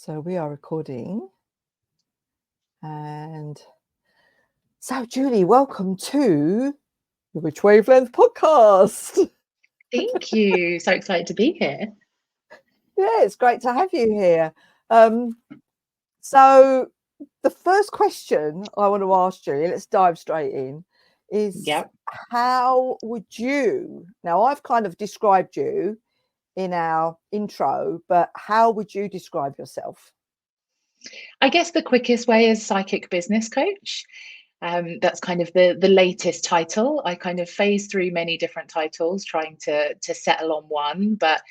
So we are recording. And so, Julie, welcome to the Which Wavelength podcast. Thank you. So excited to be here. Yeah, it's great to have you here. So the first question I want to ask Julie, let's dive straight in, is how would you, now I've kind of described you in our intro, but how would you describe yourself? I guess the quickest way is psychic business coach. That's kind of the latest title. I kind of phase through many different titles, trying to settle on one. But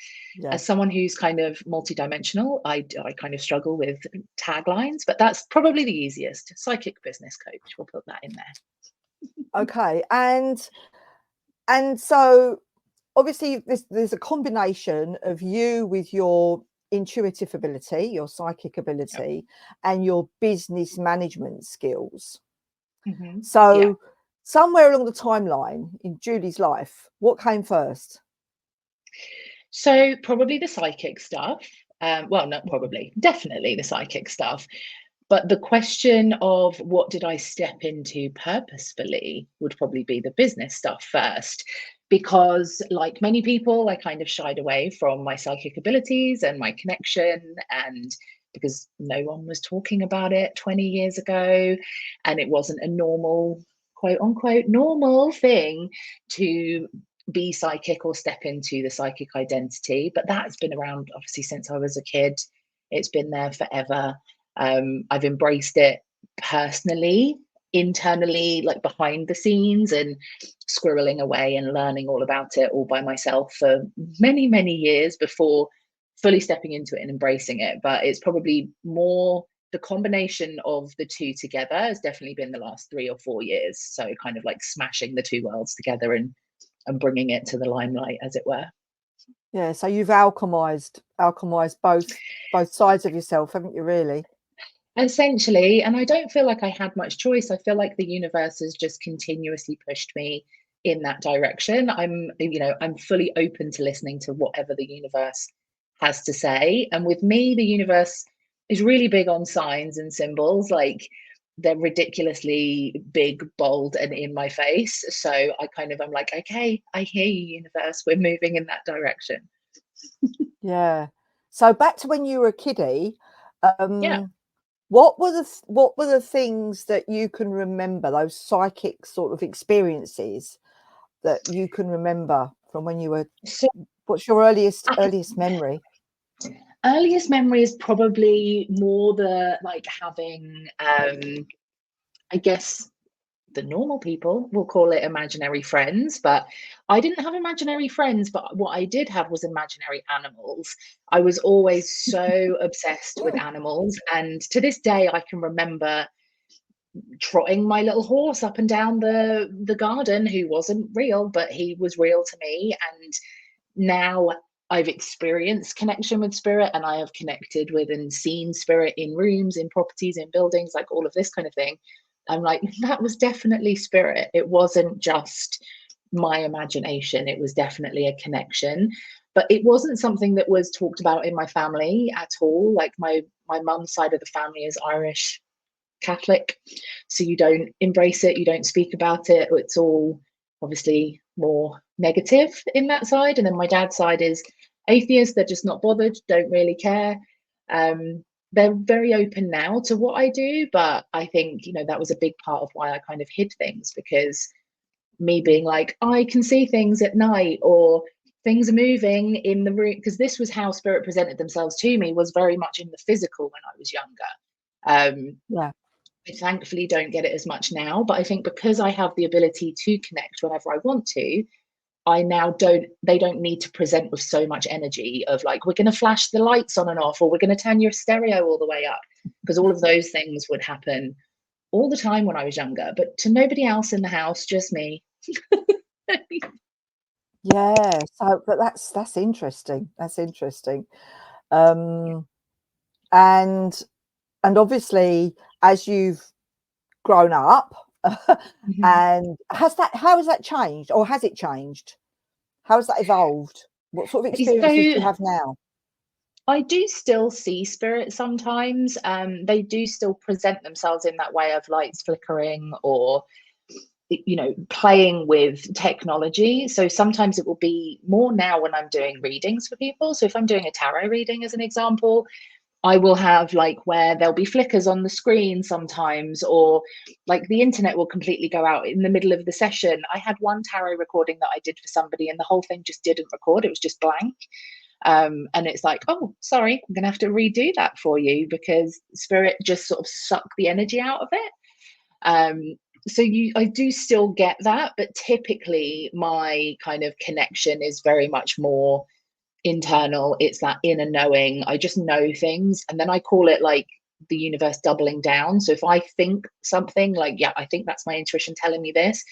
as someone who's kind of multidimensional, I kind of struggle with taglines. But that's probably the easiest. Psychic business coach. We'll put that in there. Okay, and so obviously there's a combination of you with your intuitive ability, your psychic ability, and your business management skills. Mm-hmm. So somewhere along the timeline in Julie's life, what came first? So probably the psychic stuff. Well, not probably, definitely the psychic stuff. But the question of what did I step into purposefully would probably be the business stuff first. Because, like many people, I kind of shied away from my psychic abilities and my connection, and because no one was talking about it 20 years ago, and it wasn't a normal, quote unquote, normal thing to be psychic or step into the psychic identity. But that's been around obviously since I was a kid. It's been there forever. I've embraced it personally, internally, like behind the scenes, and squirreling away and learning all about it all by myself for many, many years before fully stepping into it and embracing it. But it's probably more the combination of the two together has definitely been the last 3 or 4 years. So kind of like smashing the two worlds together and bringing it to the limelight, as it were. Yeah, so you've alchemized both sides of yourself, haven't you, really? Essentially, and I don't feel like I had much choice. I feel like the universe has just continuously pushed me in that direction. I'm fully open to listening to whatever the universe has to say. And with me, the universe is really big on signs and symbols. Like, they're ridiculously big, bold, and in my face. So I'm like, okay, I hear you, universe. We're moving in that direction. Yeah. So back to when you were a kiddie, what were the things that you can remember, those psychic sort of experiences that you can remember from when you were? So, what's your earliest memory? Earliest memory is probably more the having I guess the normal people will call it imaginary friends, but I didn't have imaginary friends. But what I did have was imaginary animals. I was always so obsessed with animals, and to this day I can remember trotting my little horse up and down the garden, who wasn't real, but he was real to me. And now I've experienced connection with spirit, and I have connected with and seen spirit in rooms, in properties, in buildings, like all of this kind of thing. I'm like, that was definitely spirit. It wasn't just my imagination. It was definitely a connection. But it wasn't something that was talked about in my family at all. Like my mum's side of the family is Irish Catholic, so you don't embrace it, you don't speak about it. It's all obviously more negative in that side. And then my dad's side is atheist. They're just not bothered, don't really care. They're very open now to what I do, but I think that was a big part of why I kind of hid things, because me being like, I can see things at night, or things are moving in the room, because this was how spirit presented themselves to me, was very much in the physical when I was younger. I thankfully don't get it as much now, but I think because I have the ability to connect whenever I want to, they don't need to present with so much energy of like, we're going to flash the lights on and off, or we're going to turn your stereo all the way up, because all of those things would happen all the time when I was younger, but to nobody else in the house, just me. Yeah, so but that's interesting. That's interesting. And obviously, as you've grown up, and how has that changed, or has it changed? How has that evolved? What sort of experiences do you have now? I do still see spirits sometimes. They do still present themselves in that way of lights flickering or, you know, playing with technology. So sometimes it will be more now when I'm doing readings for people. So if I'm doing a tarot reading, as an example, I will have like where there'll be flickers on the screen sometimes, or like the internet will completely go out in the middle of the session. I had one tarot recording that I did for somebody and the whole thing just didn't record. It was just blank. And it's like, oh, sorry, I'm gonna have to redo that for you because spirit just sort of sucked the energy out of it. So I do still get that, but typically my kind of connection is very much more internal. It's that inner knowing. I just know things, and then I call it like the universe doubling down. So if I think something like, yeah, I think that's my intuition telling me this,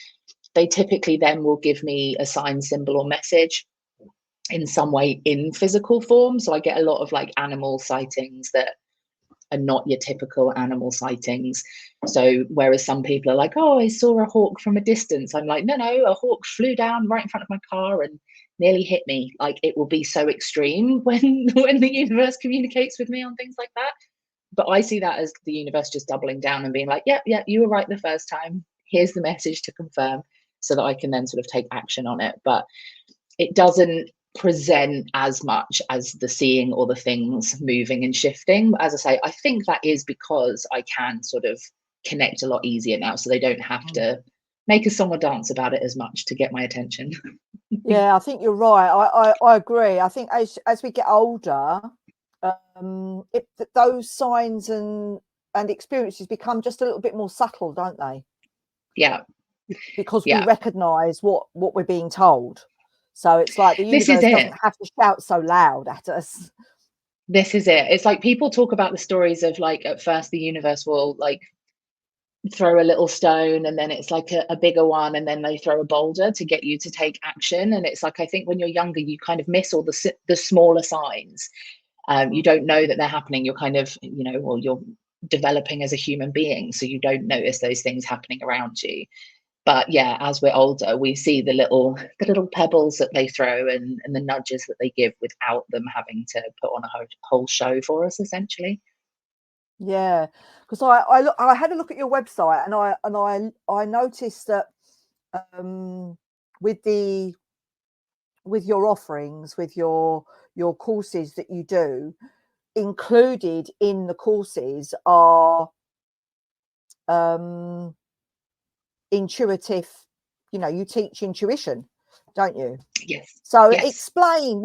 they typically then will give me a sign, symbol, or message in some way in physical form. So I get a lot of like animal sightings that are not your typical animal sightings. So whereas some people are like, oh, I saw a hawk from a distance, I'm like, no, a hawk flew down right in front of my car and nearly hit me. Like, it will be so extreme when the universe communicates with me on things like that. But I see that as the universe just doubling down and being like, yeah, you were right the first time, here's the message to confirm, so that I can then sort of take action on it. But it doesn't present as much as the seeing or the things moving and shifting. As I say, I think that is because I can sort of connect a lot easier now, so they don't have to make a song or dance about it as much to get my attention. Yeah, I think you're right. I agree. I think as we get older, those signs and experiences become just a little bit more subtle, don't they? Yeah. Because we recognise what we're being told. So it's like the universe doesn't have to shout so loud at us. This is it. It's like people talk about the stories of like, at first the universe will like throw a little stone and then it's like a bigger one, and then they throw a boulder to get you to take action. And it's like, I think when you're younger, you kind of miss all the smaller signs. You don't know that they're happening. You're kind of, you know, well, you're developing as a human being, so you don't notice those things happening around you. But yeah, as we're older, we see the little pebbles that they throw and the nudges that they give without them having to put on a whole show for us, essentially. Yeah, because I had a look at your website and I noticed that with your offerings, with your courses that you do, included in the courses are intuitive, you know, you teach intuition, don't you? Yes. So yes. Explain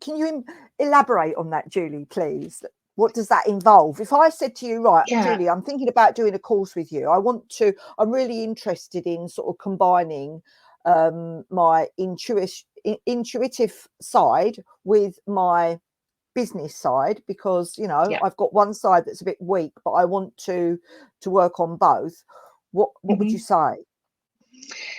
can you elaborate on that, Julie, please? What does that involve? If I said to you, right, Julie, I'm thinking about doing a course with you, I'm really interested in sort of combining my intuitive side with my business side, because, you know, I've got one side that's a bit weak, but I want to work on both. What would you say?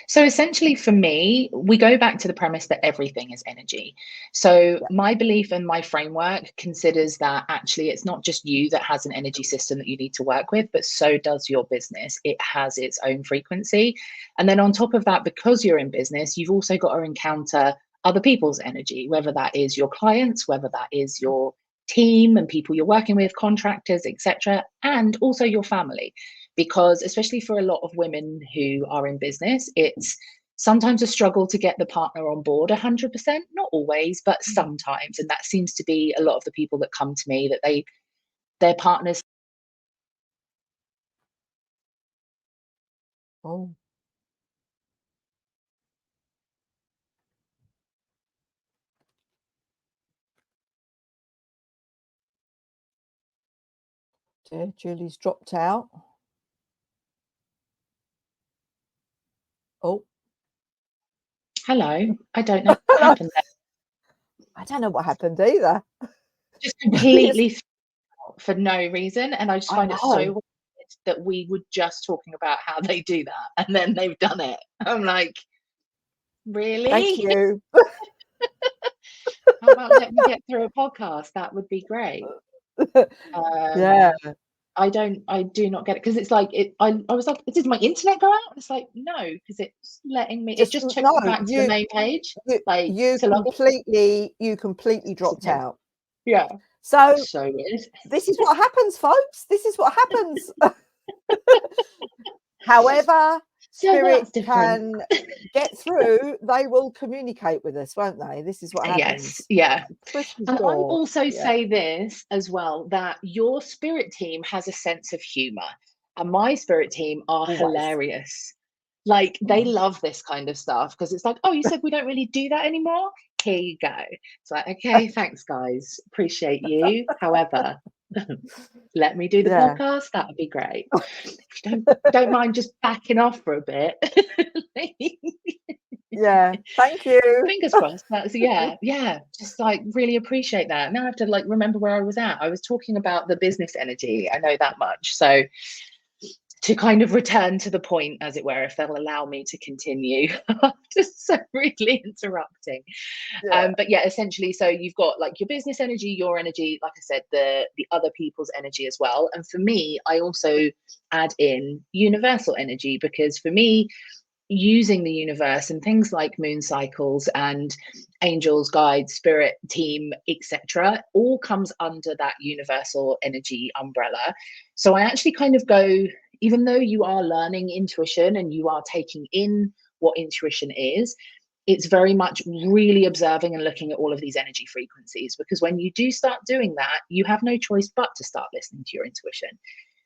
So essentially, for me, we go back to the premise that everything is energy. So my belief and my framework considers that actually it's not just you that has an energy system that you need to work with, but so does your business. It has its own frequency. And then on top of that, because you're in business, you've also got to encounter other people's energy, whether that is your clients, whether that is your team and people you're working with, contractors, etc., and also your family. Because especially for a lot of women who are in business, it's sometimes a struggle to get the partner on board 100%, not always, but sometimes. And that seems to be a lot of the people that come to me, that their partners. Oh. Dear, Julie's dropped out. Oh. Hello. I don't know what happened there. I don't know what happened either. Just completely for no reason. And I just find it so weird that we were just talking about how they do that and then they've done it. I'm like, really? Thank you. How about let me get through a podcast? That would be great. Yeah. I do not get it, because it's like I was like, did my internet go out? It's like, no, because it's letting me, it just took me back to the main page. You completely dropped out. Yeah. So weird. This is what happens, folks. This is what happens. However, spirit can get through, they will communicate with us, won't they? This is what happens. Yes, yeah. And I also say this as well, that your spirit team has a sense of humor, and my spirit team are hilarious. Like, they love this kind of stuff, because it's like, oh, you said we don't really do that anymore? Here you go. It's like, okay, thanks, guys. Appreciate you. However, let me do the podcast. That would be great. If you don't mind just backing off for a bit. Yeah, thank you. Fingers crossed. That's yeah. Just like really appreciate that. Now I have to like remember where I was at. I was talking about the business energy. I know that much. So to kind of return to the point, as it were, if they'll allow me to continue, just so really interrupting. But yeah, essentially, so you've got like your business energy, your energy, like I said, the other people's energy as well. And for me, I also add in universal energy, because for me, using the universe and things like moon cycles and angels, guides, spirit team, etc., all comes under that universal energy umbrella. So I actually kind of go, even though you are learning intuition and you are taking in what intuition is, it's very much really observing and looking at all of these energy frequencies, because when you do start doing that, you have no choice but to start listening to your intuition,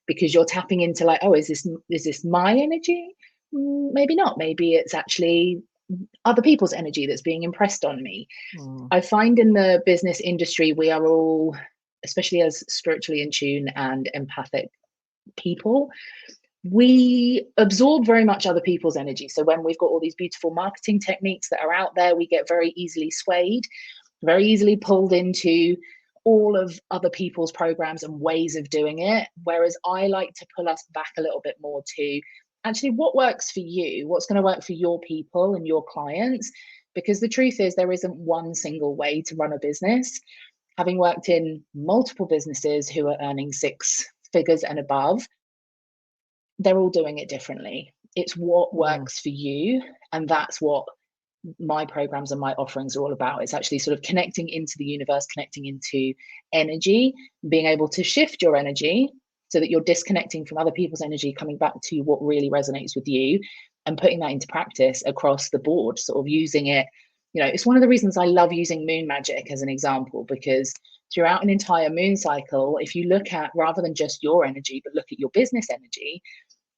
because you're tapping into like, oh, is this my energy? Maybe not. Maybe it's actually other people's energy that's being impressed on me. I find in the business industry, we are all, especially as spiritually in tune and empathic people, we absorb very much other people's energy. So when we've got all these beautiful marketing techniques that are out there, we get very easily swayed, very easily pulled into all of other people's programs and ways of doing it. Whereas I like to pull us back a little bit more to actually what works for you, what's going to work for your people and your clients. Because the truth is, there isn't one single way to run a business. Having worked in multiple businesses who are earning 6 figures and above, they're all doing it differently. It's what works for you. And that's what my programs and my offerings are all about. It's actually sort of connecting into the universe, connecting into energy, being able to shift your energy so that you're disconnecting from other people's energy, coming back to what really resonates with you, and putting that into practice across the board, sort of using it. You know, it's one of the reasons I love using moon magic as an example, because throughout an entire moon cycle, if you look at, rather than just your energy, but look at your business energy,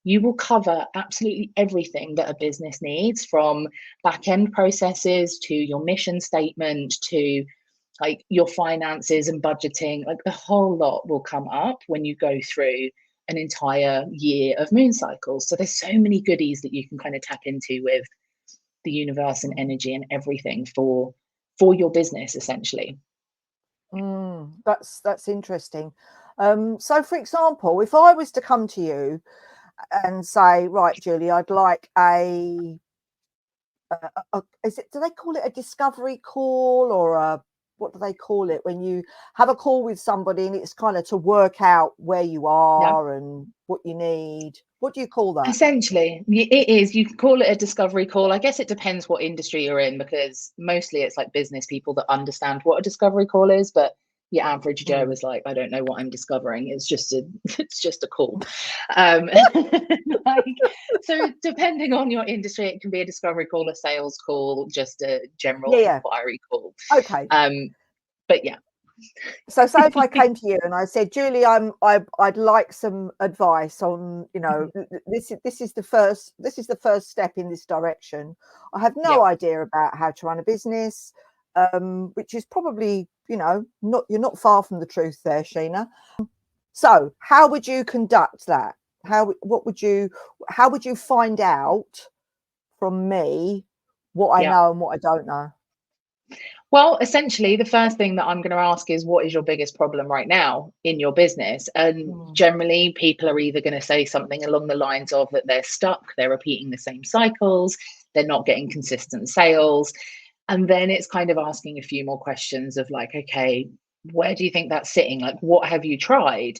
you will cover absolutely everything that a business needs, from back-end processes to your mission statement to like your finances and budgeting. Like the whole lot will come up when you go through an entire year of moon cycles. So there's so many goodies that you can kind of tap into with the universe and energy and everything for your business, essentially. That's interesting. So for example, if I was to come to you and say, right, Julie, I'd like do they call it a discovery call, or what do they call it when you have a call with somebody and it's kind of to work out where you are and what you need? What do you call that? Essentially, it is. You can call it a discovery call. I guess it depends what industry you're in, because mostly it's like business people that understand what a discovery call is, but your average Joe is like, I don't know what I'm discovering. It's just a call. Like, so depending on your industry, it can be a discovery call, a sales call, just a general inquiry call. Okay. But yeah. So say if I came to you and I said, Julie, I'd like some advice on, you know, this is the first step in this direction. I have no idea about how to run a business, which is probably, you know, you're not far from the truth there, Sheena. So how would you conduct that? How would you find out from me what I know and what I don't know? Well, essentially, the first thing that I'm going to ask is, what is your biggest problem right now in your business? And generally, people are either going to say something along the lines of that they're stuck, they're repeating the same cycles, they're not getting consistent sales. And then it's kind of asking a few more questions of like, okay, where do you think that's sitting? Like, what have you tried?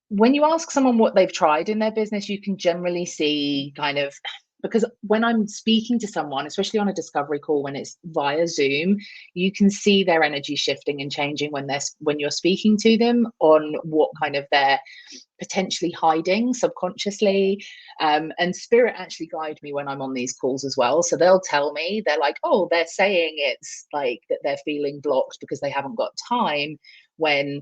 When you ask someone what they've tried in their business, you can generally see kind of because when I'm speaking to someone, especially on a discovery call, when it's via Zoom, you can see their energy shifting and changing when you're speaking to them on what kind of they're potentially hiding subconsciously. And spirit actually guide me when I'm on these calls as well. So they'll tell me, they're like, oh, they're saying it's like that they're feeling blocked because they haven't got time, when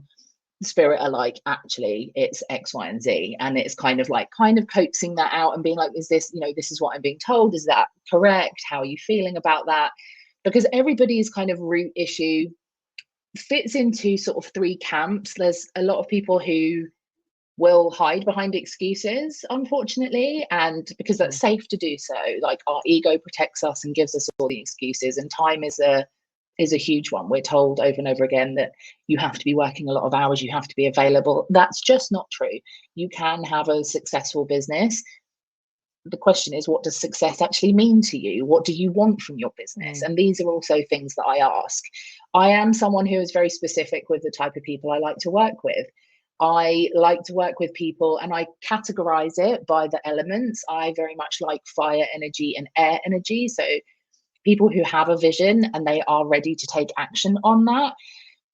spirit are like, actually it's X, Y, and Z. And it's kind of coaxing that out and being like, is this, this is what I'm being told, is that correct, how are you feeling about that? Because everybody's kind of root issue fits into sort of three camps. There's a lot of people who will hide behind excuses, unfortunately, and because that's safe to do so. Like, our ego protects us and gives us all the excuses, and time is a huge one. We're told over and over again that you have to be working a lot of hours, you have to be available. That's just not true. You can have a successful business. The question is, what does success actually mean to you? What do you want from your business? And these are also things that I ask. I am someone who is very specific with the type of people I like to work with. I like to work with people, and I categorize it by the elements. I very much like fire energy and air energy. So people who have a vision and they are ready to take action on that.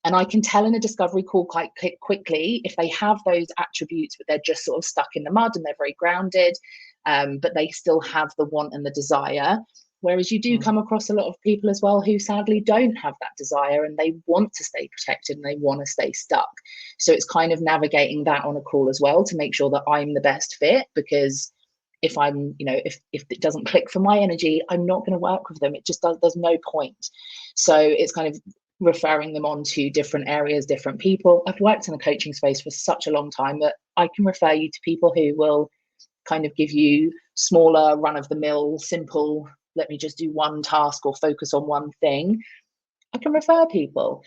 And I can tell in a discovery call quite quickly if they have those attributes, but they're just sort of stuck in the mud and they're very grounded, but they still have the want and the desire. Whereas you do come across a lot of people as well who sadly don't have that desire, and they want to stay protected and they want to stay stuck. So it's kind of navigating that on a call as well to make sure that I'm the best fit, because if I'm, if it doesn't click for my energy, I'm not going to work with them. It just does, there's no point. So it's kind of referring them on to different areas, different people. I've worked in a coaching space for such a long time that I can refer you to people who will kind of give you smaller, run-of-the-mill, simple, let me just do one task or focus on one thing. I can refer people.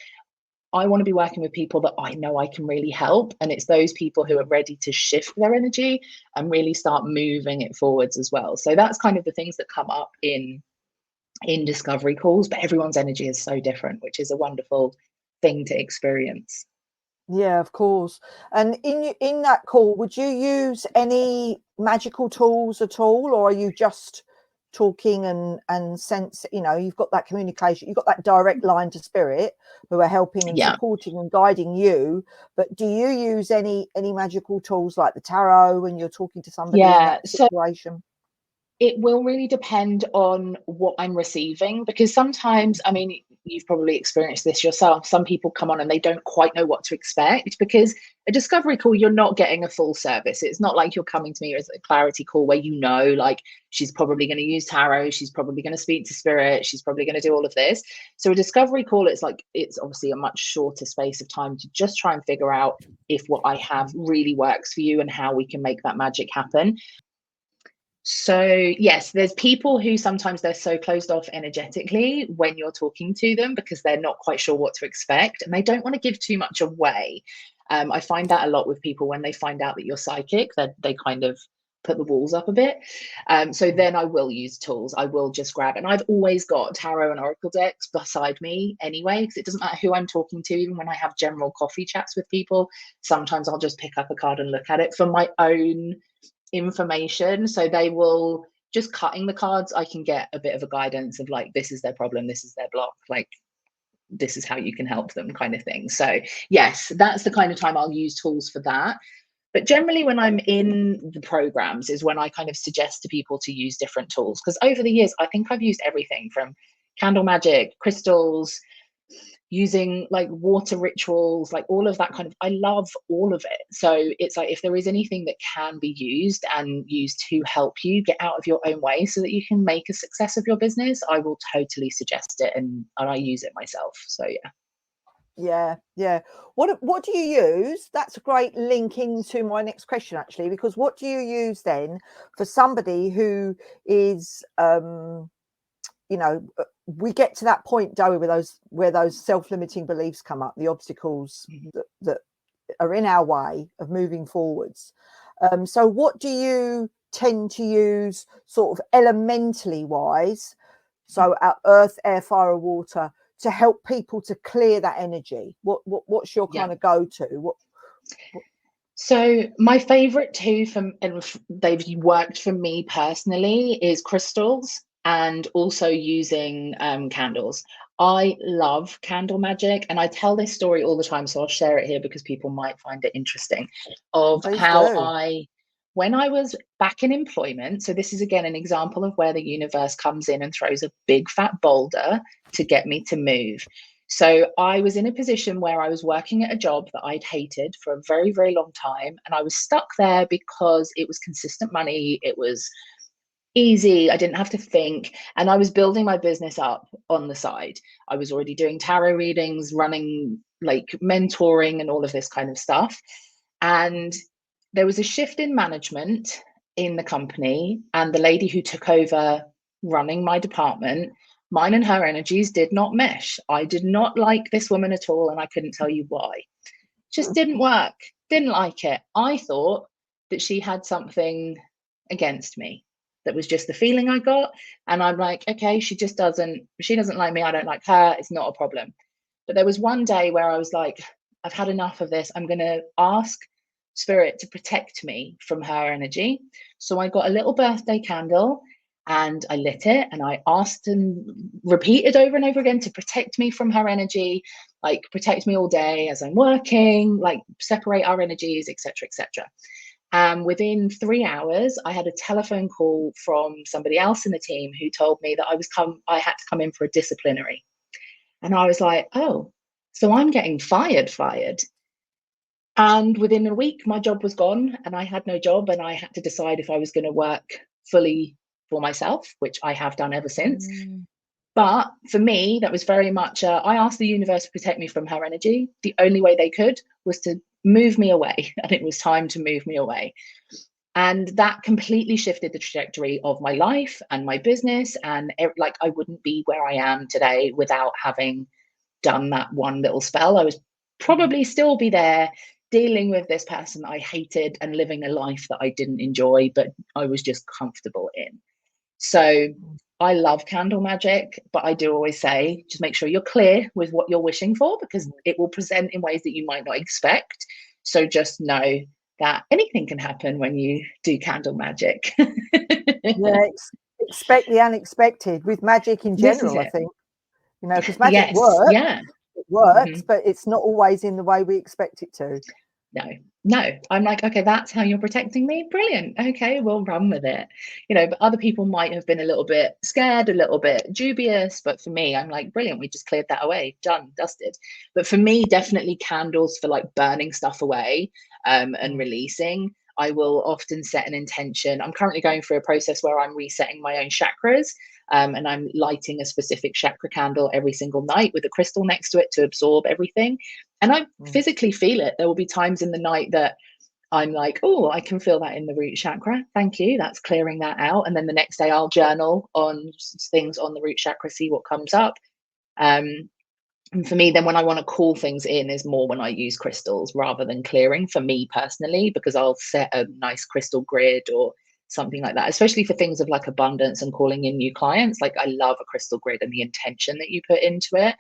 I want to be working with people that I know I can really help. And it's those people who are ready to shift their energy and really start moving it forwards as well. So that's kind of the things that come up in discovery calls, but everyone's energy is so different, which is a wonderful thing to experience. Yeah, of course. And in that call, would you use any magical tools at all, or are you just talking and sense, you've got that communication, you've got that direct line to spirit who are helping and supporting and guiding you, but do you use any magical tools like the tarot when you're talking to somebody in that situation? So it will really depend on what I'm receiving, because sometimes, I mean, you've probably experienced this yourself. Some people come on and they don't quite know what to expect, because a discovery call, you're not getting a full service. It's not like you're coming to me as a clarity call where like she's probably going to use tarot, she's probably going to speak to spirit, she's probably going to do all of this. So a discovery call, it's obviously a much shorter space of time to just try and figure out if what I have really works for you and how we can make that magic happen. So yes, there's people who sometimes they're so closed off energetically when you're talking to them because they're not quite sure what to expect and they don't want to give too much away. I find that a lot with people when they find out that you're psychic, that they kind of put the walls up a bit. So then I will use tools. I will just grab, and I've always got tarot and oracle decks beside me anyway, because it doesn't matter who I'm talking to. Even when I have general coffee chats with people, sometimes I'll just pick up a card and look at it for my own information. So they will just cutting the cards, I can get a bit of a guidance of like, this is their problem, this is their block, like this is how you can help them, kind of thing. So yes, that's the kind of time I'll use tools for that. But generally when I'm in the programs is when I kind of suggest to people to use different tools, because over the years I think I've used everything from candle magic, crystals, using like water rituals, like all of that kind of, I love all of it. So it's like, if there is anything that can be used and used to help you get out of your own way so that you can make a success of your business, I will totally suggest it, and I use it myself. So yeah. What do you use? That's a great link into my next question, actually, because what do you use then for somebody who is we get to that point, don't we, where those self-limiting beliefs come up, the obstacles that are in our way of moving forwards. So what do you tend to use sort of elementally wise, so our earth, air, fire, water, to help people to clear that energy? What's your kind of go-to? So my favorite two and they've worked for me personally is crystals and also using candles. I love candle magic, and I tell this story all the time, so I'll share it here because people might find it interesting, of Please how do. when I was back in employment, so this is again an example of where the universe comes in and throws a big fat boulder to get me to move. So I was in a position where I was working at a job that I'd hated for a very, very long time. And I was stuck there because it was consistent money. It was easy. I didn't have to think. And I was building my business up on the side. I was already doing tarot readings, running like mentoring and all of this kind of stuff. And there was a shift in management in the company. And the lady who took over running my department, mine and her energies did not mesh. I did not like this woman at all, and I couldn't tell you why. Just didn't work. Didn't like it. I thought that she had something against me. That was just the feeling I got. And I'm like, okay, she doesn't like me. I don't like her. It's not a problem. But there was one day where I was like, I've had enough of this. I'm going to ask Spirit to protect me from her energy. So I got a little birthday candle and I lit it, and I asked and repeated over and over again to protect me from her energy, like protect me all day as I'm working, like separate our energies, etc., etc. Within 3 hours, I had a telephone call from somebody else in the team who told me that I had to come in for a disciplinary. And I was like, oh, so I'm getting fired. And within a week, my job was gone and I had no job, and I had to decide if I was going to work fully for myself, which I have done ever since. But for me, that was very much, I asked the universe to protect me from her energy. The only way they could was to move me away. And it was time to move me away. And that completely shifted the trajectory of my life and my business. And like, I wouldn't be where I am today without having done that one little spell. I was probably still be there dealing with this person I hated and living a life that I didn't enjoy, but I was just comfortable in. So I love candle magic, but I do always say, just make sure you're clear with what you're wishing for, because it will present in ways that you might not expect. So just know that anything can happen when you do candle magic. Yeah, expect the unexpected with magic in general, I think. You know, because magic Yes, works. yeah. It works, but it's not always in the way we expect it to. No, I'm like, okay, that's how you're protecting me. Brilliant. Okay, we'll run with it. You know, but other people might have been a little bit scared, a little bit dubious. But for me, I'm like, brilliant. We just cleared that away. Done, dusted. But for me, definitely candles for like burning stuff away and releasing. I will often set an intention. I'm currently going through a process where I'm resetting my own chakras. And I'm lighting a specific chakra candle every single night with a crystal next to it to absorb everything. And I physically feel it. There will be times in the night that I'm like, oh, I can feel that in the root chakra. Thank you. That's clearing that out. And then the next day I'll journal on things on the root chakra, see what comes up. And for me, then when I want to call things in is more when I use crystals rather than clearing, for me personally, because I'll set a nice crystal grid or something like that, especially for things of like abundance and calling in new clients. Like, I love a crystal grid and the intention that you put into it.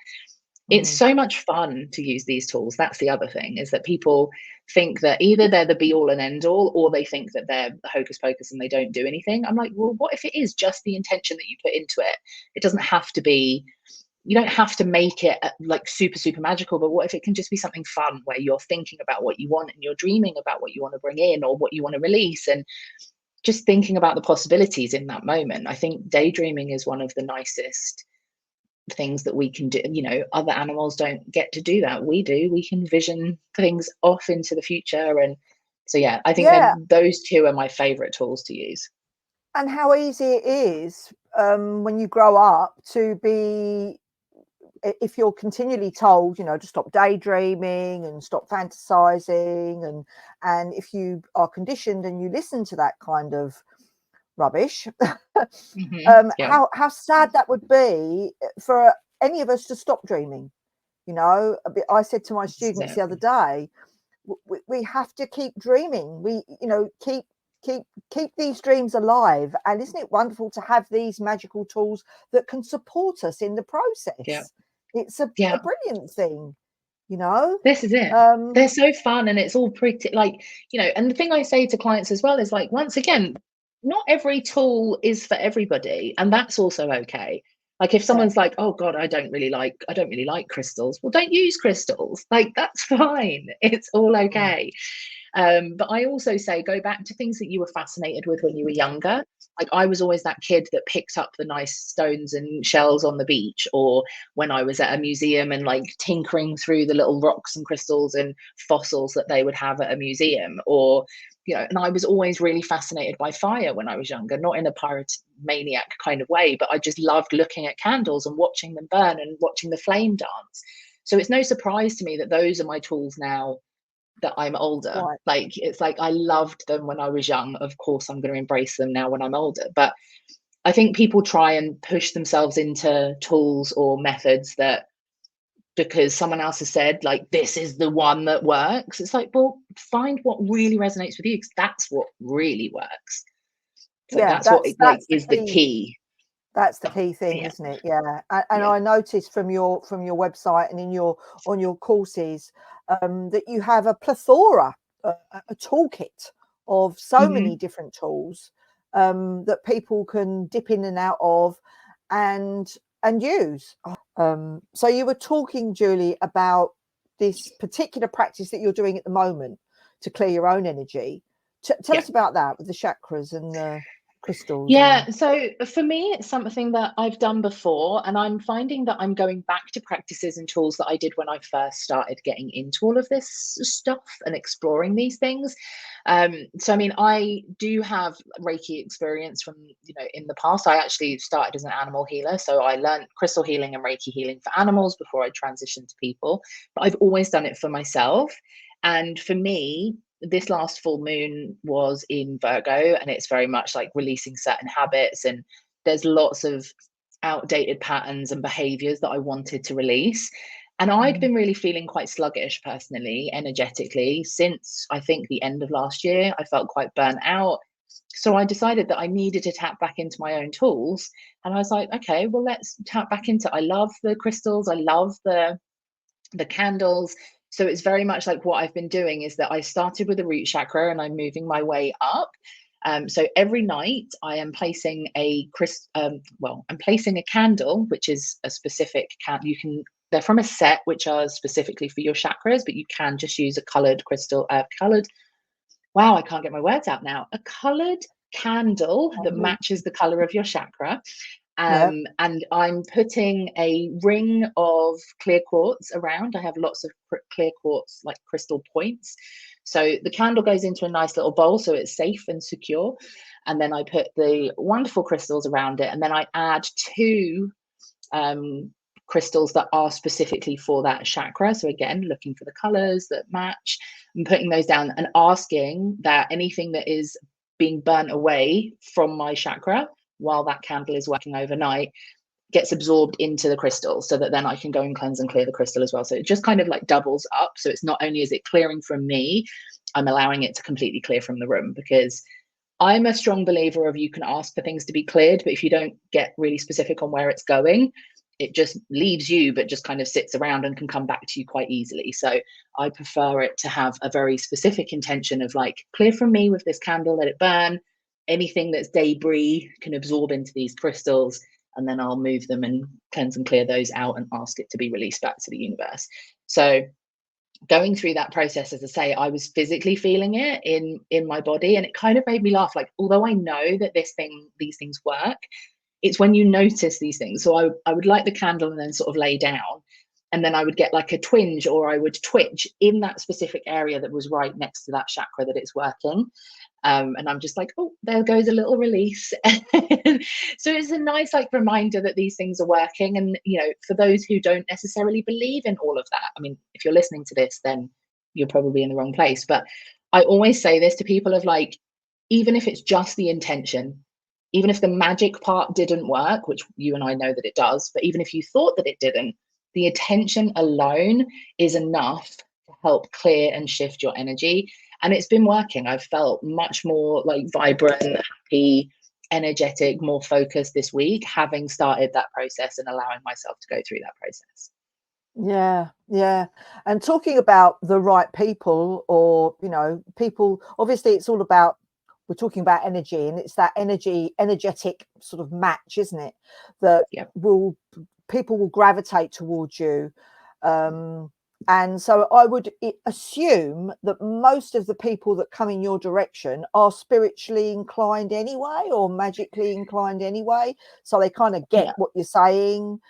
It's so much fun to use these tools. That's the other thing, is that people think that either they're the be all and end all, or they think that they're the hocus pocus and they don't do anything. I'm like, well, what if it is just the intention that you put into it? It doesn't have to be, you don't have to make it like super, super magical, but what if it can just be something fun where you're thinking about what you want and you're dreaming about what you want to bring in or what you want to release, and just thinking about the possibilities in that moment. I think daydreaming is one of the nicest things that we can do. You know, other animals don't get to do that. We do. We can vision things off into the future. And so, yeah, I think that those two are my favorite tools to use. And how easy it is when you grow up to be, if you're continually told, you know, to stop daydreaming and stop fantasizing, and if you are conditioned and you listen to that kind of rubbish, how sad that would be for any of us to stop dreaming. You know, I said to my students the other day, we have to keep dreaming. We, you know, keep these dreams alive. And isn't it wonderful to have these magical tools that can support us in the process? It's a brilliant thing. you know. This is it. They're so fun, and it's all pretty, like, you know, and the thing I say to clients as well is, like, once again, not every tool is for everybody, and that's also okay. Like, if someone's like, oh God, I don't really like crystals, well, don't use crystals. Like, that's fine. It's all okay. But I also say, go back to things that you were fascinated with when you were younger. Like, I was always that kid that picked up the nice stones and shells on the beach, or when I was at a museum and like tinkering through the little rocks and crystals and fossils that they would have at a museum, or, you know, and I was always really fascinated by fire when I was younger, not in a pyromaniac kind of way, but I just loved looking at candles and watching them burn and watching the flame dance. So it's no surprise to me that those are my tools now that I'm older. Right. Like, it's like, I loved them when I was young. Of course, I'm going to embrace them now when I'm older. But I think people try and push themselves into tools or methods that, because someone else has said, like, this is the one that works. It's like, well, find what really resonates with you, because that's what really works. So that's what is the key. That's the key thing, isn't it? Yeah. And I noticed from your website and on your courses that you have a plethora, a toolkit of so many different tools that people can dip in and out of and use. So you were talking, Julie, about this particular practice that you're doing at the moment to clear your own energy. Tell us about that with the chakras and the crystals. So for me, it's something that I've done before, and I'm finding that I'm going back to practices and tools that I did when I first started getting into all of this stuff and exploring these things. So I mean, I do have Reiki experience from, you know, in the past. I actually started as an animal healer, so I learned crystal healing and Reiki healing for animals before I transitioned to people, but I've always done it for myself. And for me, this last full moon was in Virgo, and it's very much like releasing certain habits, and there's lots of outdated patterns and behaviors that I wanted to release. And I'd been really feeling quite sluggish personally, energetically, since I think the end of last year. I felt quite burnt out. So I decided that I needed to tap back into my own tools. And I was like, okay, well, let's tap back into, I love the crystals. I love the candles. So it's very much like what I've been doing is that I started with the root chakra and I'm moving my way up. So every night I am placing I'm placing a candle, which is a specific they're from a set which are specifically for your chakras, but you can just use a colored crystal, I can't get my words out now. A colored candle that matches the color of your chakra. And I'm putting a ring of clear quartz around. I have lots of clear quartz, like crystal points. So the candle goes into a nice little bowl, so it's safe and secure. And then I put the wonderful crystals around it. And then I add 2 crystals that are specifically for that chakra. So again, looking for the colors that match and putting those down and asking that anything that is being burnt away from my chakra while that candle is working overnight gets absorbed into the crystal, so that then I can go and cleanse and clear the crystal as well. So it just kind of like doubles up. So it's not only is it clearing from me, I'm allowing it to completely clear from the room, because I'm a strong believer of, you can ask for things to be cleared, but if you don't get really specific on where it's going, it just leaves you, but just kind of sits around and can come back to you quite easily. So I prefer it to have a very specific intention of like, clear from me with this candle, let it burn. Anything that's debris can absorb into these crystals, and then I'll move them and cleanse and clear those out and ask it to be released back to the universe. So going through that process, as I say, I was physically feeling it in my body, and it kind of made me laugh. Like, although I know that these things work, it's when you notice these things. So I would light the candle and then sort of lay down, and then I would get like a twinge, or I would twitch in that specific area that was right next to that chakra that it's working. And I'm just like, oh, there goes a little release. So it's a nice like reminder that these things are working. And, you know, for those who don't necessarily believe in all of that, I mean, if you're listening to this, then you're probably in the wrong place. But I always say this to people of like, even if it's just the intention, even if the magic part didn't work, which you and I know that it does, but even if you thought that it didn't, the intention alone is enough to help clear and shift your energy. And it's been working. I've felt much more like vibrant, happy, energetic, more focused this week, having started that process and allowing myself to go through that process. Yeah, yeah. And talking about the right people, or, you know, people, obviously it's all about, we're talking about energy, and it's that energetic sort of match, isn't it? That people will gravitate towards you. And so I would assume that most of the people that come in your direction are spiritually inclined anyway, or magically inclined anyway. So they kind of get what you're saying.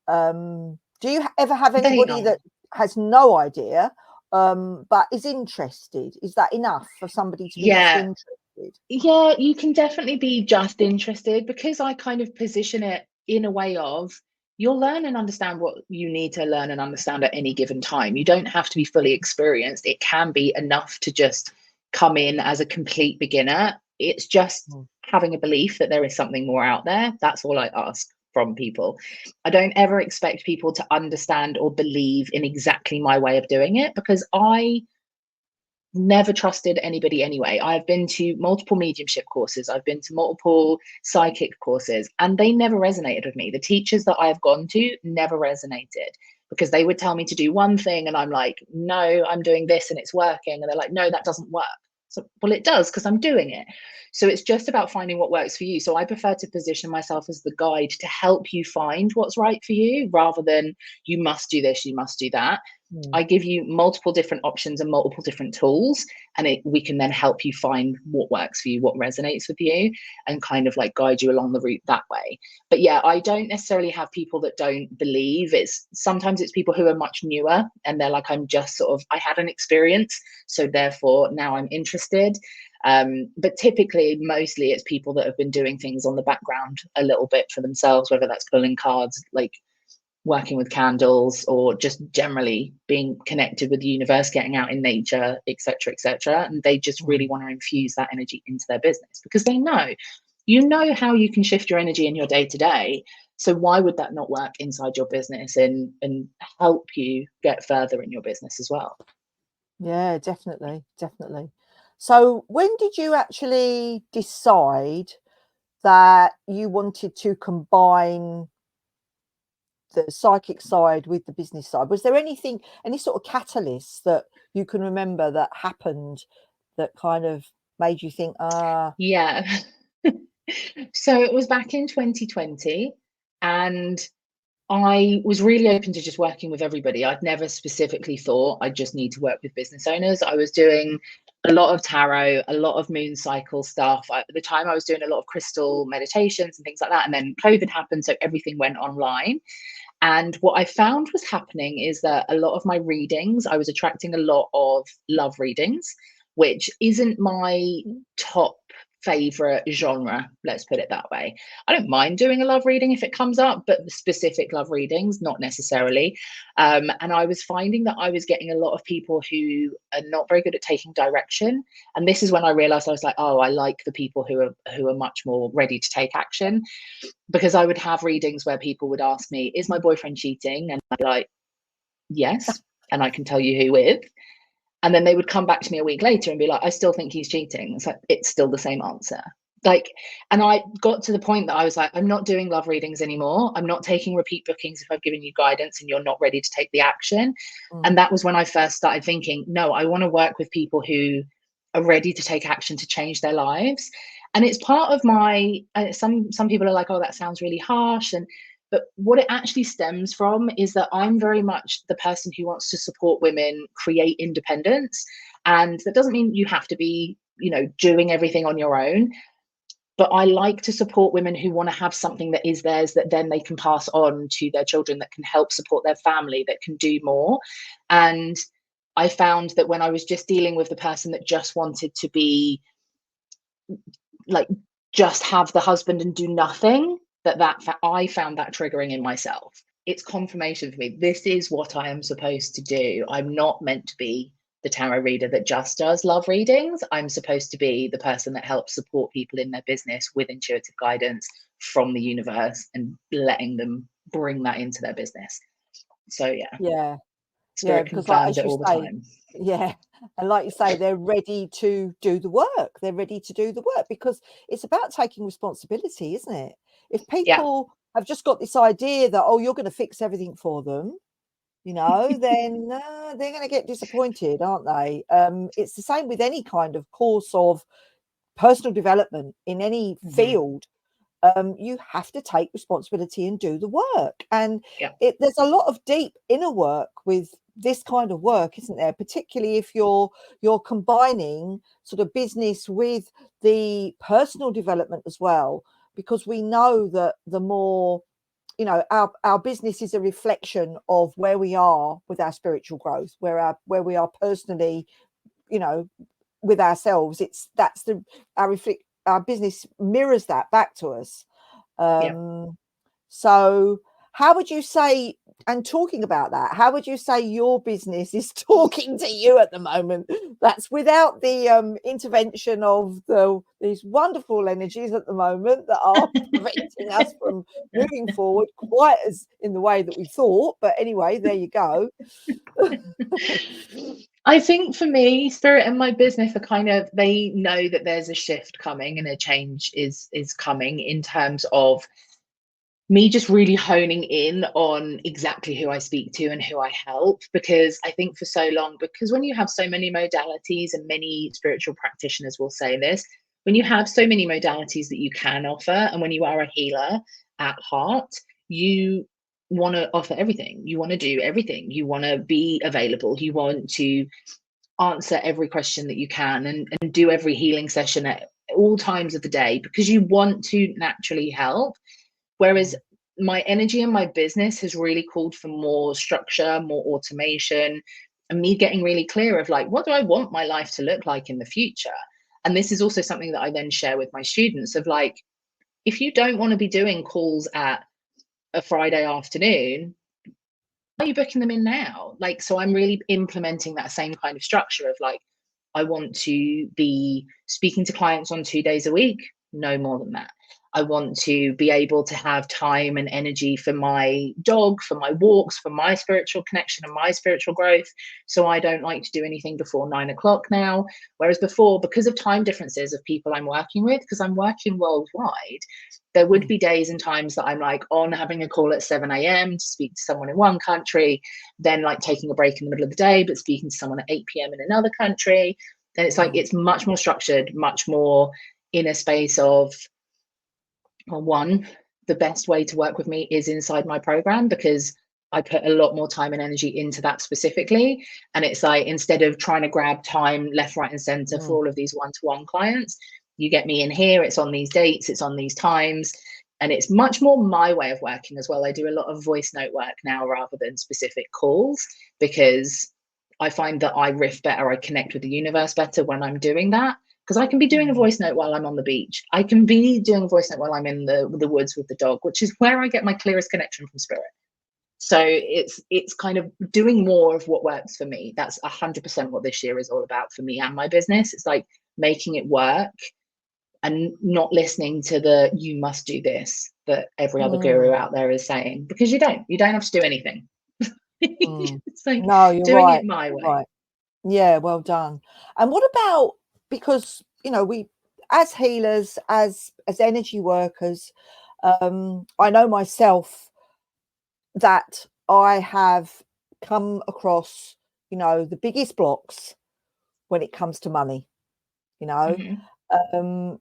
Do you ever have anybody that has no idea, but is interested? Is that enough for somebody to be just interested? Yeah, you can definitely be just interested, because I kind of position it in a way of, you'll learn and understand what you need to learn and understand at any given time. You don't have to be fully experienced. It can be enough to just come in as a complete beginner. It's just having a belief that there is something more out there. That's all I ask from people. I don't ever expect people to understand or believe in exactly my way of doing it, because I never trusted anybody anyway. I've been to multiple mediumship courses, I've been to multiple psychic courses, and they never resonated with me. The teachers that I've gone to never resonated, because they would tell me to do one thing and I'm like, no, I'm doing this and it's working. And they're like, no, that doesn't work. So, well, it does, because I'm doing it. So it's just about finding what works for you. So I prefer to position myself as the guide to help you find what's right for you, rather than you must do this, you must do that. I give you multiple different options and multiple different tools, and we can then help you find what works for you, what resonates with you, and kind of like guide you along the route that way. But yeah, I don't necessarily have people that don't believe. Sometimes it's people who are much newer and they're like, I'm just sort of, I had an experience, so therefore now I'm interested. But typically, mostly it's people that have been doing things on the background a little bit for themselves, whether that's pulling cards, like working with candles, or just generally being connected with the universe, getting out in nature, etc., etc. And they just really want to infuse that energy into their business, because they know, how you can shift your energy in your day to day. So why would that not work inside your business and help you get further in your business as well? Yeah, definitely. So when did you actually decide that you wanted to combine the psychic side with the business side? Was there any sort of catalyst that you can remember that happened that kind of made you think, Yeah. So it was back in 2020, and I was really open to just working with everybody. I'd never specifically thought I just need to work with business owners. I was doing a lot of tarot, a lot of moon cycle stuff. At the time, I was doing a lot of crystal meditations and things like that. And then COVID happened, so everything went online. And what I found was happening is that a lot of my readings, I was attracting a lot of love readings, which isn't my top favorite genre, let's put it that way. I don't mind doing a love reading if it comes up, but specific love readings, not necessarily. And I was finding that I was getting a lot of people who are not very good at taking direction. And this is when I realized, I was like, oh, I like the people who are much more ready to take action. Because I would have readings where people would ask me, is my boyfriend cheating? And I'd be like, yes, and I can tell you who with. And then they would come back to me a week later and be like, I still think he's cheating. It's like, it's still the same answer. And I got to the point that I was like, I'm not doing love readings anymore. I'm not taking repeat bookings if I've given you guidance and you're not ready to take the action. And that was when I first started thinking, no, I want to work with people who are ready to take action to change their lives. And it's part of my, some people are like, oh, that sounds really harsh. But what it actually stems from is that I'm very much the person who wants to support women create independence. And that doesn't mean you have to be, doing everything on your own. But I like to support women who want to have something that is theirs, that then they can pass on to their children, that can help support their family, that can do more. And I found that when I was just dealing with the person that just wanted to be like, just have the husband and do nothing, I found that triggering in myself. It's confirmation for me. This is what I am supposed to do. I'm not meant to be the tarot reader that just does love readings. I'm supposed to be the person that helps support people in their business with intuitive guidance from the universe and letting them bring that into their business. So yeah, Spirit because like, confirms as it you all the say, time. and like you say, they're ready to do the work. Because it's about taking responsibility, isn't it? If people have just got this idea that, oh, you're going to fix everything for them, then they're going to get disappointed, aren't they? It's the same with any kind of course of personal development in any field. You have to take responsibility and do the work. And there's a lot of deep inner work with this kind of work, isn't there? Particularly if you're combining sort of business with the personal development as well, because we know that the more, our business is a reflection of where we are with our spiritual growth, where we are personally, with ourselves. Our business mirrors that back to us. So how would you say, and talking about that, how would you say your business is talking to you at the moment? That's without the intervention of these wonderful energies at the moment that are preventing us from moving forward quite as in the way that we thought. But anyway, there you go. I think for me, Spirit and my business are they know that there's a shift coming and a change is coming, in terms of me just really honing in on exactly who I speak to and who I help. Because I think for so long, because when you have so many modalities, and many spiritual practitioners will say this, when you have so many modalities that you can offer, and when you are a healer at heart, you want to offer everything. You want to do everything. You want to be available. You want to answer every question that you can, and do every healing session at all times of the day, because you want to naturally help. Whereas my energy and my business has really called for more structure, more automation, and me getting really clear of like, what do I want my life to look like in the future? And this is also something that I then share with my students of like, if you don't want to be doing calls at a Friday afternoon, why are you booking them in now? Like, so I'm really implementing that same kind of structure of like, I want to be speaking to clients on 2 days a week, no more than that. I want to be able to have time and energy for my dog, for my walks, for my spiritual connection and my spiritual growth. So I don't like to do anything before 9 o'clock now. Whereas before, because of time differences of people I'm working with, because I'm working worldwide, there would be days and times that I'm like on having a call at 7 a.m. to speak to someone in one country, then like taking a break in the middle of the day, but speaking to someone at 8 p.m. in another country. Then it's like, it's much more structured, much more in a space of, well, one, the best way to work with me is inside my program, because I put a lot more time and energy into that specifically. And it's like, instead of trying to grab time left, right, and center for all of these one-to-one clients, you get me in here, it's on these dates, it's on these times, and it's much more my way of working as well. I do a lot of voice note work now rather than specific calls, because I find that I riff better, I connect with the universe better when I'm doing that. Because I can be doing a voice note while I'm on the beach. I can be doing a voice note while I'm in the woods with the dog, which is where I get my clearest connection from spirit. So it's kind of doing more of what works for me. That's 100% what this year is all about for me and my business. It's like making it work and not listening to the you must do this that every other guru out there is saying, because you don't have to do anything. It's like, no, you're doing right. it my way. Right. Yeah, well done. And what about, because we as healers, as energy workers, I know myself that I have come across the biggest blocks when it comes to money.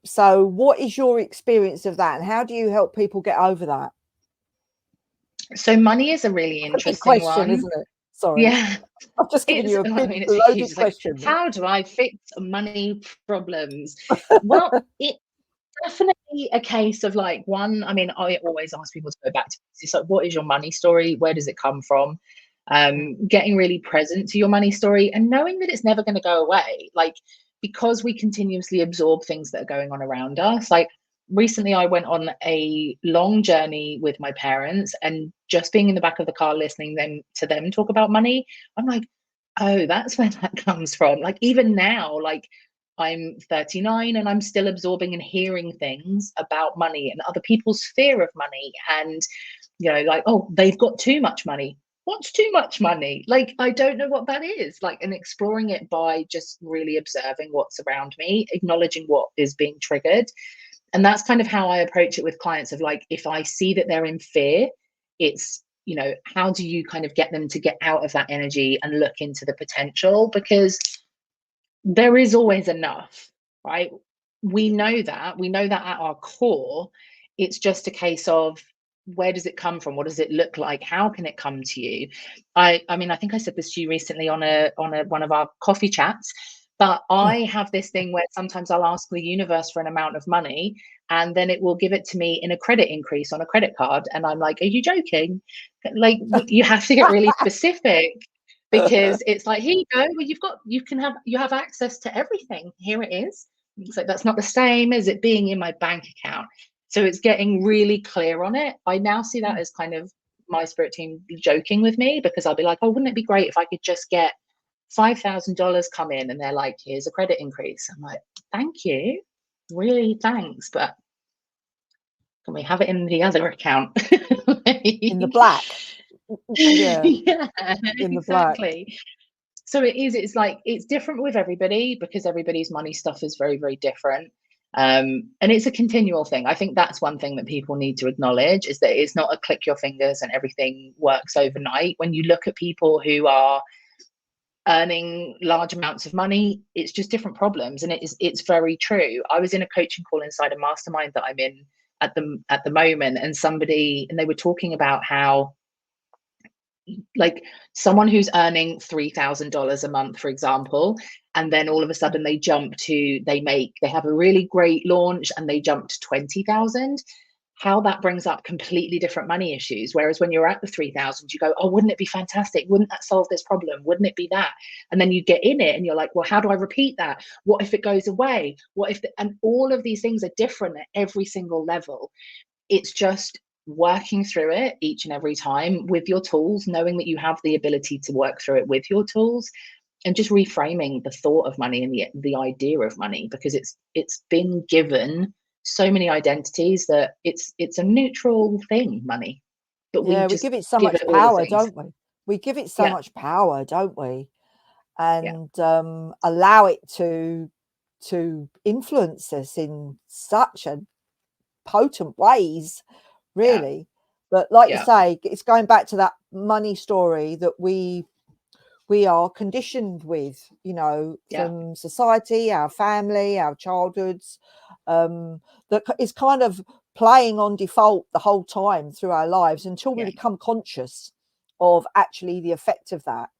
So what is your experience of that, and how do you help people get over that? So money is a really interesting question, one, isn't it? Sorry. Yeah, I've just given you a big it's a loaded huge, question. Like, how do I fix money problems? Well, it's definitely a case of like, one, I mean, I always ask people to go back to this. It's like, what is your money story? Where does it come from? Getting really present to your money story and knowing that it's never going to go away. Like, because we continuously absorb things that are going on around us. Like, recently I went on a long journey with my parents, and just being in the back of the car listening to them talk about money, I'm like, oh, that's where that comes from. Like, even now, like, I'm 39 and I'm still absorbing and hearing things about money and other people's fear of money, and like, oh, they've got too much money. What's too much money? Like, I don't know what that is. Like, and exploring it by just really observing what's around me, acknowledging what is being triggered. And that's kind of how I approach it with clients, of like, if I see that they're in fear, it's you know, how do you kind of get them to get out of that energy and look into the potential? Because there is always enough, right? We know that at our core. It's just a case of, where does it come from? What does it look like? How can it come to you? I mean, I think I said this to you recently on one of our coffee chats, but I have this thing where sometimes I'll ask the universe for an amount of money, and then it will give it to me in a credit increase on a credit card, and I'm like, are you joking? Like, you have to get really specific, because it's like, here you go, well, you have access to everything, here it is. It's like, that's not the same as it being in my bank account. So it's getting really clear on it. I now see that as kind of my spirit team joking with me, because I'll be like, oh, wouldn't it be great if I could just get $5,000 come in, and they're like, here's a credit increase. I'm like, thank you, really, thanks, but can we have it in the other account? In the black. Yeah, in the exactly. black. So it's like, it's different with everybody, because everybody's money stuff is very, very different. And it's a continual thing. I think that's one thing that people need to acknowledge, is that it's not a click your fingers and everything works overnight. When you look at people who are earning large amounts of money, it's just different problems. And it's very true. I was in a coaching call inside a mastermind that I'm in at the moment, and they were talking about how, like, someone who's earning $3,000 a month, for example, and then all of a sudden they have a really great launch and they jump to 20,000, how that brings up completely different money issues. Whereas when you're at the 3,000, you go, oh, wouldn't it be fantastic? Wouldn't that solve this problem? Wouldn't it be that? And then you get in it and you're like, well, how do I repeat that? What if it goes away? What if and all of these things are different at every single level. It's just working through it each and every time with your tools, knowing that you have the ability to work through it with your tools, and just reframing the thought of money and the idea of money, because it's been given so many identities that it's a neutral thing, money. But we give it so give much it all the power, things. don't we? We give it so much power, don't we? And allow it to influence us in such a potent ways, really. But like you say, it's going back to that money story that we are conditioned with, you know, from society, our family, our childhoods, that is kind of playing on default the whole time through our lives until we become conscious of actually the effect of that.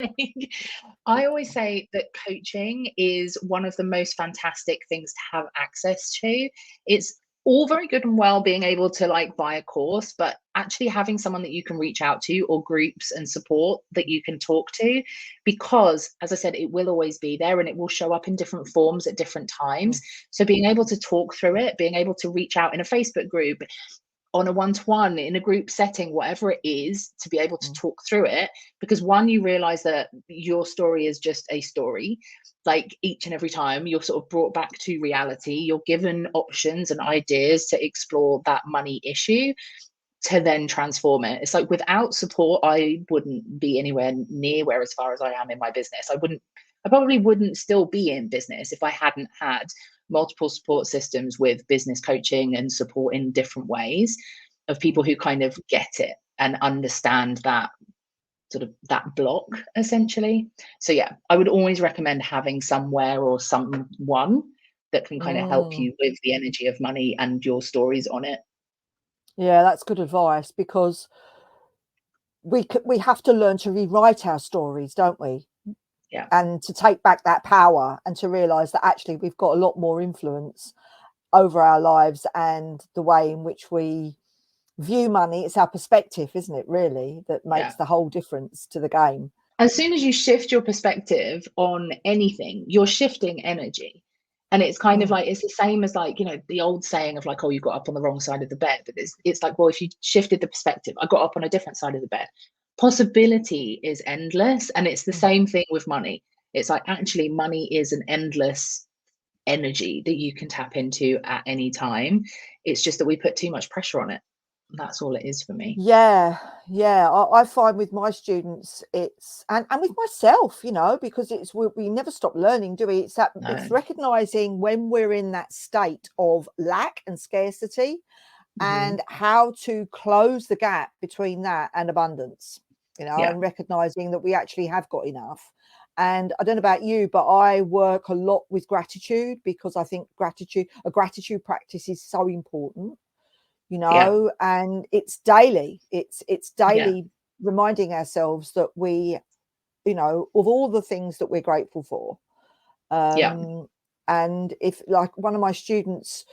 I always say that coaching is one of the most fantastic things to have access to. It's all very good and well being able to like buy a course, but actually having someone that you can reach out to, or groups and support that you can talk to, because as I said, it will always be there and it will show up in different forms at different times. So being able to talk through it, being able to reach out in a Facebook group, on a one-to-one, in a group setting, whatever it is, to be able to talk through it, because one, you realize that your story is just a story. Like, each and every time you're sort of brought back to reality, you're given options and ideas to explore that money issue, to then transform it. It's like, without support, I wouldn't be anywhere near where as far as I am in my business. I probably wouldn't still be in business if I hadn't had multiple support systems with business coaching and support in different ways, of people who kind of get it and understand that sort of that block, essentially. So yeah, I would always recommend having somewhere or someone that can kind of help you with the energy of money and your stories on it. Yeah, that's good advice, because we have to learn to rewrite our stories, don't we? Yeah. And to take back that power, and to realize that actually we've got a lot more influence over our lives and the way in which we view money. It's our perspective, isn't it, really, that makes the whole difference to the game. As soon as you shift your perspective on anything, you're shifting energy. And it's kind of like, it's the same as, like, you know, the old saying of like, oh, you got up on the wrong side of the bed. But it's like, well, if you shifted the perspective, I got up on a different side of the bed. Possibility is endless. And it's the same thing with money. It's like, actually, money is an endless energy that you can tap into at any time. It's just that we put too much pressure on it. That's all it is for me. Yeah. I find with my students, it's and with myself, you know, because we never stop learning, do we? It's recognizing when we're in that state of lack and scarcity, and how to close the gap between that and abundance, you know, and recognizing that we actually have got enough. And I don't know about you, but I work a lot with gratitude, because I think a gratitude practice is so important, you know, and it's daily. It's daily reminding ourselves that we, you know, of all the things that we're grateful for. And if, like, one of my students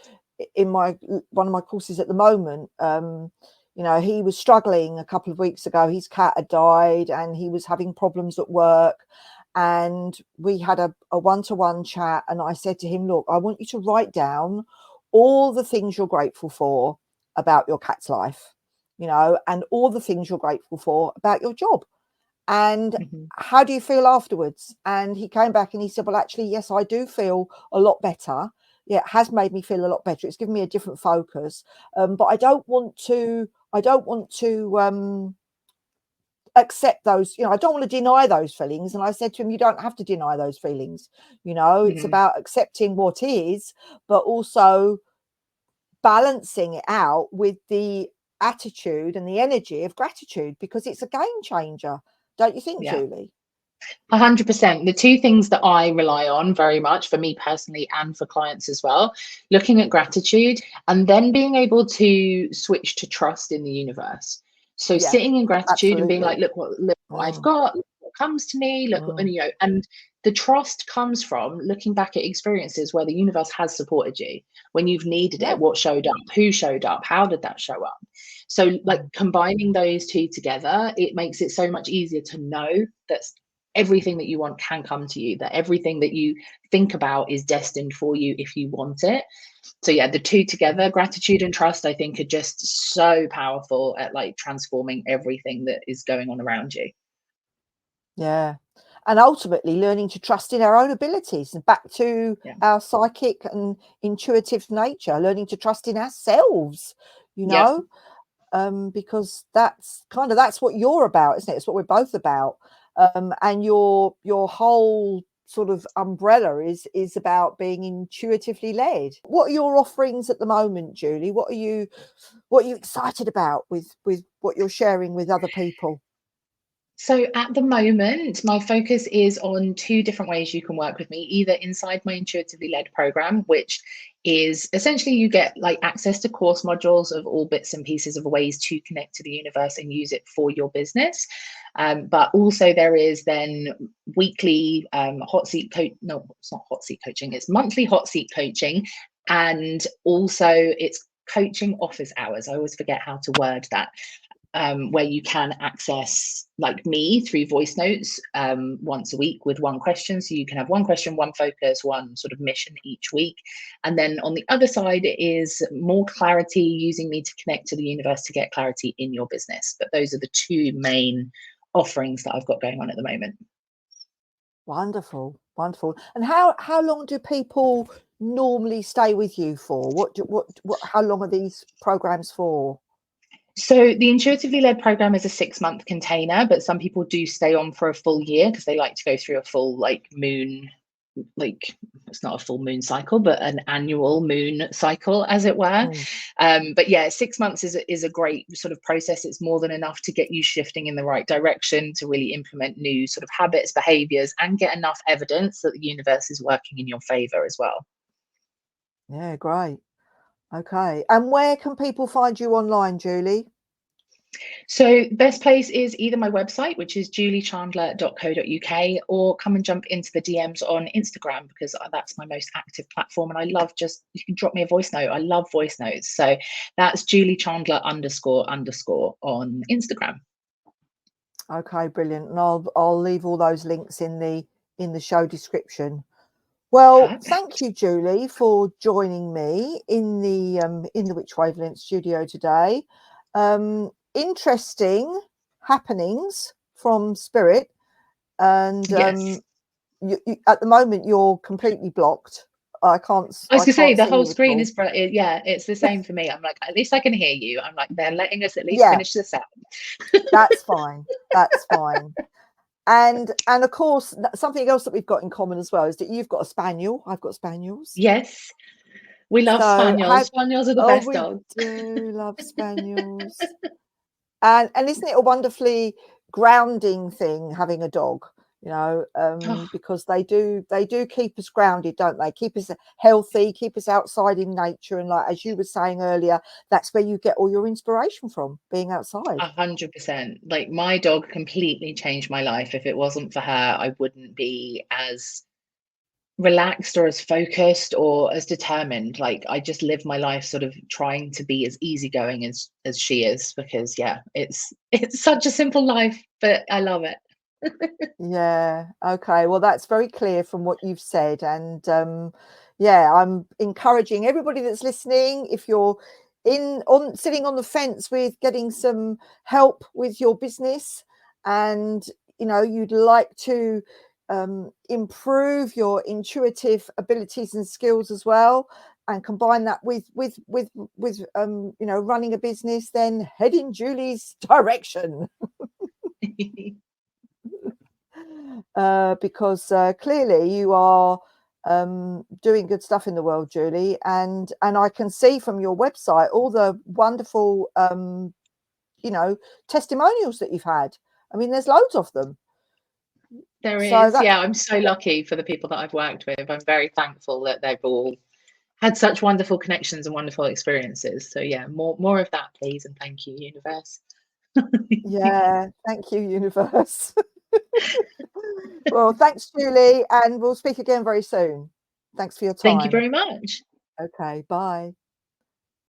in one of my courses at the moment, you know, he was struggling a couple of weeks ago. His cat had died and he was having problems at work. And we had a one-to-one chat, and I said to him, look, I want you to write down all the things you're grateful for about your cat's life, you know, and all the things you're grateful for about your job. And how do you feel afterwards? And he came back and he said, well, actually, yes, I do feel a lot better. Yeah, it has made me feel a lot better. It's given me a different focus. But I don't want to accept those, you know, I don't want to deny those feelings. And I said to him, you don't have to deny those feelings. You know, it's about accepting what is, but also balancing it out with the attitude and the energy of gratitude, because it's a game changer. Don't you think, Julie? 100%. The two things that I rely on very much, for me personally and for clients as well, looking at gratitude and then being able to switch to trust in the universe. So sitting in gratitude and being like, look what I've got, look what comes to me, look what, you know, and the trust comes from looking back at experiences where the universe has supported you when you've needed it. What showed up, who showed up, how did that show up? So like combining those two together, it makes it so much easier to know that everything that you want can come to you, that everything that you think about is destined for you if you want it. So yeah, the two together, gratitude and trust, I think are just so powerful at like transforming everything that is going on around you. Yeah. And ultimately learning to trust in our own abilities, and back to our psychic and intuitive nature, learning to trust in ourselves, you know, because that's what you're about, isn't it? It's what we're both about. And your whole sort of umbrella is about being intuitively led. What are your offerings at the moment, Julie? What are you excited about with what you're sharing with other people? So at the moment, my focus is on two different ways you can work with me, either inside my intuitively led program, which is essentially you get like access to course modules of all bits and pieces of ways to connect to the universe and use it for your business. But also there is then weekly hot seat coach. No, it's not hot seat coaching. It's monthly hot seat coaching. And also it's coaching office hours. I always forget how to word that. Where you can access like me through voice notes once a week with one question. So you can have one question, one focus, one sort of mission each week. And then on the other side is more clarity, using me to connect to the universe to get clarity in your business. But those are the two main offerings that I've got going on at the moment. Wonderful, wonderful. And how long do people normally stay with you for? How long are these programs for? So the intuitively led program is a 6-month container, but some people do stay on for a full year because they like to go through a full like moon, like it's not a full moon cycle, but an annual moon cycle, as it were. But yeah, 6 months is a great sort of process. It's more than enough to get you shifting in the right direction, to really implement new sort of habits, behaviors, and get enough evidence that the universe is working in your favor as well. Yeah, great. Okay. And where can people find you online, Julie? So best place is either my website, which is juliechandler.co.uk, or come and jump into the DMs on Instagram, because that's my most active platform. And I love you can drop me a voice note. I love voice notes. So that's juliechandler _ on Instagram. Okay, brilliant. And I'll leave all those links in the show description. Well, perfect. Thank you, Julie, for joining me in the Witch Wavelength studio today. Interesting happenings from spirit, and yes. You, at the moment you're completely blocked. I can't. I was going to say the whole screen is yeah, it's the same for me. I'm like, at least I can hear you. I'm like, they're letting us at least finish this out. That's fine. That's fine. And of course, something else that we've got in common as well is that you've got a spaniel. I've got spaniels. Yes. We love spaniels. Spaniels are the best dogs. We do love spaniels. And isn't it a wonderfully grounding thing having a dog? You know, because they do keep us grounded, don't they? Keep us healthy, keep us outside in nature, and like as you were saying earlier, that's where you get all your inspiration from, being outside. 100%. Like my dog completely changed my life. If it wasn't for her, I wouldn't be as relaxed or as focused or as determined. Like I just live my life sort of trying to be as easygoing as she is, because it's such a simple life, but I love it. Yeah, okay, well that's very clear from what you've said, and yeah, I'm encouraging everybody that's listening, if you're sitting on the fence with getting some help with your business, and you know you'd like to improve your intuitive abilities and skills as well, and combine that with you know, running a business, then head in Julie's direction. Because clearly you are doing good stuff in the world, Julie, and I can see from your website all the wonderful you know, testimonials that you've had. I mean, there's loads of them. There is, yeah. I'm so lucky for the people that I've worked with. I'm very thankful that they've all had such wonderful connections and wonderful experiences. So yeah, more of that, please, and thank you, universe. Yeah, thank you, universe. Well, thanks, Julie, and we'll speak again very soon. Thanks for your time. Thank you very much. Okay, bye.